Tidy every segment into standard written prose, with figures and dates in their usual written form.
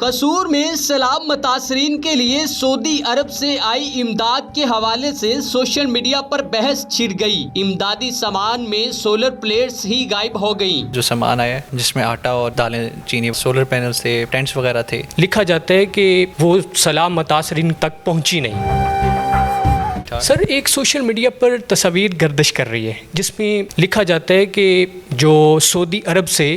कसूर में सैलाब मुतासरीन के लिए सऊदी अरब से आई इमदाद के हवाले से सोशल मीडिया पर बहस छिड़ गई। इमदादी सामान में सोलर प्लेट्स ही गायब हो गई। जो सामान आया जिसमें आटा और दालें, चीनी, सोलर पैनल से टेंट्स वगैरह थे, लिखा जाता है कि वो सैलाब मुतासरीन तक पहुंची नहीं। सर, एक सोशल मीडिया पर तस्वीर गर्दिश कर रही है जिसमें लिखा जाता है कि जो सऊदी अरब से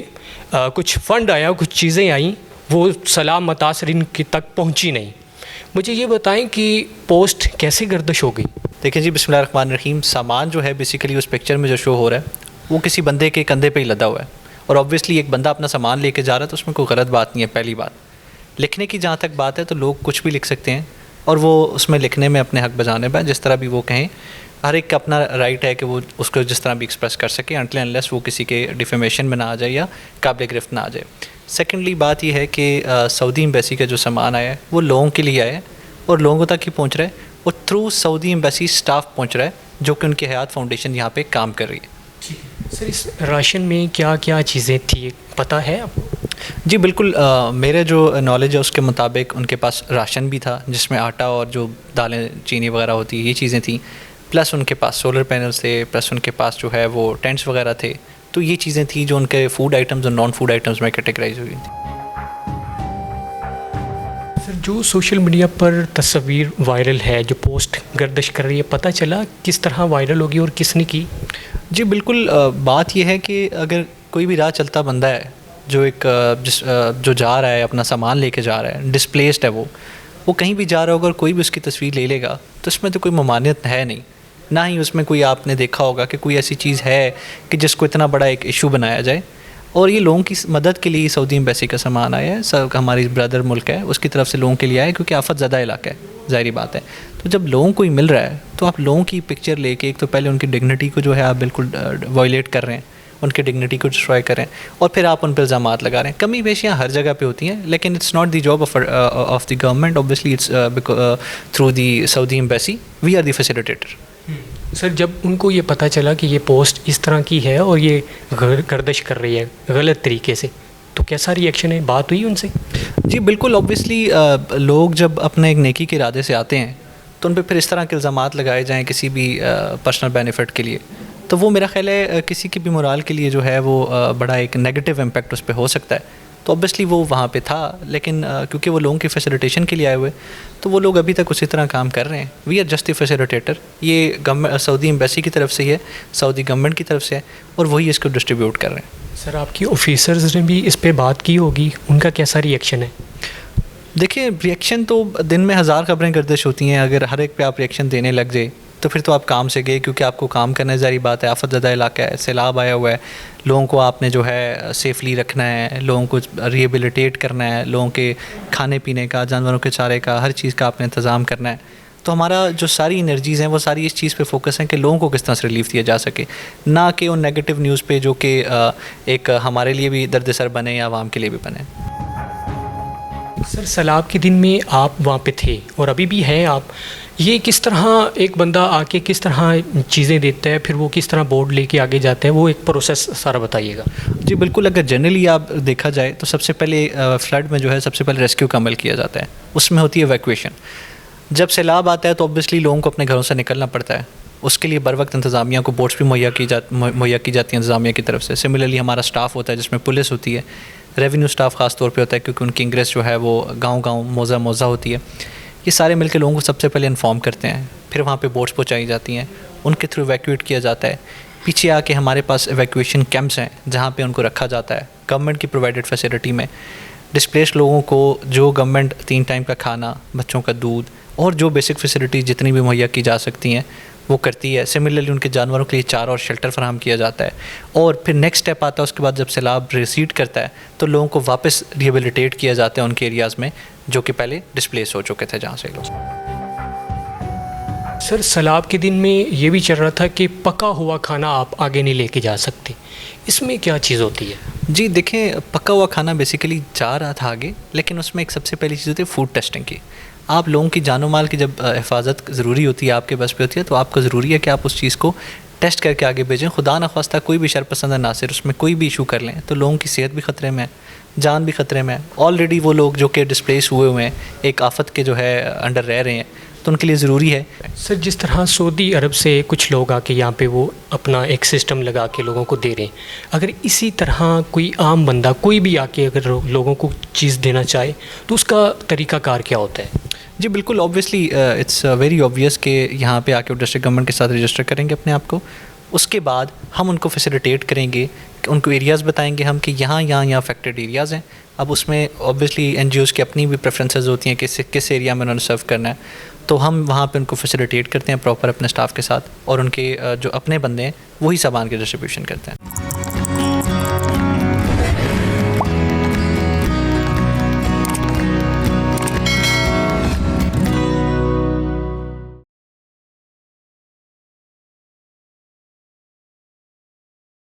कुछ फ़ंड आया, कुछ चीज़ें आई, वो सैलाब मुतासरीन की तक पहुंची नहीं। मुझे ये बताएं कि पोस्ट कैसे गर्दिश हो गई। देखिए जी, बिस्मिल्लाहिर्रहमानिर्रहीम। सामान जो है बेसिकली उस पिक्चर में जो शो हो रहा है वो किसी बंदे के कंधे पे ही लदा हुआ है और ऑब्वियसली एक बंदा अपना सामान लेके जा रहा है तो उसमें कोई गलत बात नहीं है। पहली बात, लिखने की जहाँ तक बात है तो लोग कुछ भी लिख सकते हैं और वो उसमें लिखने में अपने हक बजाने पर जिस तरह भी वो कहें, हर एक का अपना राइट है कि वो उसको जिस तरह भी एक्सप्रेस कर सके अनटिल अनलेस वो किसी के डिफेमेशन में ना आ जाए या काबिल गिरफ्त ना आ जाए। सेकेंडली बात यह है कि सऊदी एम्बेसी का जो सामान आया है वो लोगों के लिए आया है और लोगों तक ही पहुंच रहा है और थ्रू सऊदी एम्बेसी स्टाफ पहुंच रहा है जो कि उनकी हयात फाउंडेशन यहाँ पे काम कर रही है। सर, इस राशन में क्या क्या चीज़ें थी पता है आपको? जी बिल्कुल, मेरे जो नॉलेज है उसके मुताबिक उनके पास राशन भी था जिसमें आटा और जो दालें, चीनी वगैरह होती है, ये चीज़ें थी, प्लस उनके पास सोलर पैनल्स थे, प्लस उनके पास जो है वो टेंट्स वगैरह थे। तो ये चीज़ें थी जो उनके फूड आइटम्स और नॉन फूड आइटम्स में कैटेगराइज हुई थी। सर, जो सोशल मीडिया पर तस्वीर वायरल है, जो पोस्ट गर्दिश कर रही है, पता चला किस तरह वायरल होगी और किसने की? जी बिल्कुल, बात यह है कि अगर कोई भी राह चलता बंदा है जो जो जा रहा है, अपना सामान लेके जा रहा है, डिस्प्लेस्ड है, वो कहीं भी जा रहा होगा और कोई भी उसकी तस्वीर ले लेगा तो इसमें तो कोई ममानियत है नहीं, ना ही उसमें कोई आपने देखा होगा कि कोई ऐसी चीज़ है कि जिसको इतना बड़ा एक इशू बनाया जाए। और ये लोगों की मदद के लिए सऊदी एम्बेसी का सामान आया है, सब हमारी ब्रदर मुल्क है उसकी तरफ से लोगों के लिए आया है क्योंकि आफत ज़्यादा इलाका है, ज़ाहिर बात है। तो जब लोगों को ही मिल रहा है तो आप लोगों की पिक्चर लेके एक तो पहले उनकी डिग्निटी को जो है आप बिल्कुल वायलेट कर रहे हैं, उनकी डिग्निटी को डिस्ट्रॉय करें और फिर आप उन पर इल्ज़ामात लगा रहे हैं। कमी बेशियाँ हर जगह पे होती हैं लेकिन it's not the job of the government, obviously it's through the Saudi embassy we are the facilitator. Sir, जब उनको ये पता चला कि ये पोस्ट इस तरह की है और ये गर्दिश कर रही है गलत तरीके से, तो कैसा रिएक्शन है, बात हुई उनसे? जी बिल्कुल, ऑब्वियसली लोग जब अपने एक नेकी के इरादे से आते हैं तो उन पर फिर इस तरह के इल्ज़ामात लगाए जाएँ किसी भी पर्सनल बेनिफिट के लिए, तो वो मेरा ख्याल है किसी की भी मोराल के लिए जो है वो बड़ा एक नेगेटिव इम्पैक्ट उस पर हो सकता है। तो ऑब्वियसली वो वहाँ पे था लेकिन क्योंकि वो लोगों की फैसिलिटेशन के लिए आए हुए तो वो लोग अभी तक उसी तरह काम कर रहे हैं। We are just the facilitator. ये गवर्नमेंट सऊदी एम्बेसी की तरफ से ही है, सऊदी गवर्नमेंट की तरफ से है और वही इसको डिस्ट्रीब्यूट कर रहे हैं। सर, आपकी ऑफिसर्स ने भी इस पर बात की होगी, उनका कैसा रिएक्शन है? देखिए, रिएक्शन तो दिन में हज़ार खबरें गर्दिश होती हैं, अगर हर एक पे आप रिएक्शन देने लग जाए तो फिर तो आप काम से गए क्योंकि आपको काम करना ज़ाहिर बात है। आफत ज़्यादा इलाका है, सैलाब आया हुआ है, लोगों को आपने जो है सेफली रखना है, लोगों को रिहेबिलिटेट करना है, लोगों के खाने पीने का, जानवरों के चारे का, हर चीज़ का आपने इंतज़ाम करना है। तो हमारा जो सारी एनर्जीज़ हैं वो सारी इस चीज़ पे फोकस है कि लोगों को किस तरह से रिलीफ दिया जा सके, ना कि उन नेगेटिव न्यूज़ पे जो कि एक हमारे लिए भी दर्द-ए-सर बने या आवाम के लिए भी बने। सर, सैलाब के दिन में आप वहाँ पे थे और अभी भी हैं आप, ये किस तरह एक बंदा आके किस तरह चीज़ें देता है, फिर वो किस तरह बोर्ड लेके आगे जाता है, वो एक प्रोसेस सारा बताइएगा। जी बिल्कुल, अगर जनरली आप देखा जाए तो सबसे पहले फ्लड में जो है सबसे पहले रेस्क्यू का अमल किया जाता है, उसमें होती है इवैक्यूएशन। जब सैलाब आता है तो ऑब्वियसली लोगों को अपने घरों से निकलना पड़ता है, उसके लिए बर वक्त इंतज़ामिया को बोट्स भी मुहैया की जाती हैं इंतज़ामिया की तरफ से। सिमिलरली हमारा स्टाफ होता है जिसमें पुलिस होती है, रेवेन्यू स्टाफ ख़ास तौर पे होता है क्योंकि उनकी इंग्रेस जो है वो गांव-गांव, मोज़ा होती है। ये सारे मिलकर लोगों को सबसे पहले इन्फॉर्म करते हैं, फिर वहाँ पे बोट्स पहुँचाई जाती हैं, उनके थ्रू इवैक्यूएट किया जाता है। पीछे आके हमारे पास इवैक्यूएशन कैंप्स हैं जहाँ पे उनको रखा जाता है गवर्नमेंट की प्रोवाइडेड फैसिलिटी में। डिस्प्लेस्ड लोगों को जो गवर्नमेंट 3 टाइम का खाना, बच्चों का दूध और जो बेसिक फैसिलिटी जितनी भी मुहैया की जा सकती हैं वो करती है। सिमिलरली उनके जानवरों के लिए चारा और शेल्टर फराहम किया जाता है और फिर नेक्स्ट स्टेप आता है उसके बाद जब सैलाब रिसीड करता है तो लोगों को वापस रिहेबिलिटेट किया जाता है उनके एरियाज़ में जो कि पहले डिस्प्लेस हो चुके थे जहाँ से लोग। सर, सैलाब के दिन में ये भी चल रहा था कि पका हुआ खाना आप आगे नहीं लेके जा सकते, इसमें क्या चीज़ होती है? जी देखें, पका हुआ खाना बेसिकली जा रहा था आगे, लेकिन उसमें एक सबसे पहली चीज़ होती है फूड टेस्टिंग की। आप लोगों की जानो माल की जब हिफाजत ज़रूरी होती है, आपके बस पे होती है, तो आपको ज़रूरी है कि आप उस चीज़ को टेस्ट करके आगे भेजें। खुदा न खास्ता कोई भी शरपसंद नासिर उसमें कोई भी इशू कर लें तो लोगों की सेहत भी ख़तरे में है। जान भी ख़तरे में है। ऑलरेडी वो लोग जो कि डिस्प्लेस हुए हैं, एक आफत के जो है अंडर रह रहे हैं, तो उनके लिए ज़रूरी है। सर, जिस तरह सऊदी अरब से कुछ लोग आके यहाँ पे वो अपना एक सिस्टम लगा के लोगों को दे रहे हैं, अगर इसी तरह कोई आम बंदा कोई भी आके अगर लोगों को चीज़ देना चाहे तो उसका तरीक़ाकार क्या होता है? जी बिल्कुल, ऑब्वियसली इट्स वेरी ऑब्वियस कि यहाँ पे आके डिस्ट्रिक्ट गवर्नमेंट के साथ रजिस्टर करेंगे अपने आप को। उसके बाद हम उनको फैसिलिटेट करेंगे, उनको एरियाज़ बताएंगे हम कि यहाँ अफेक्टेड एरियाज़ हैं। अब उसमें ऑब्वियसली NGOs की अपनी भी प्रेफरेंसेस होती हैं कि किस एरिया में उन्होंने सर्व करना है, तो हम वहाँ पे उनको फैसिलिटेट करते हैं प्रॉपर अपने स्टाफ के साथ, और उनके जो अपने बंदे हैं वही सामान की डिस्ट्रीब्यूशन करते हैं।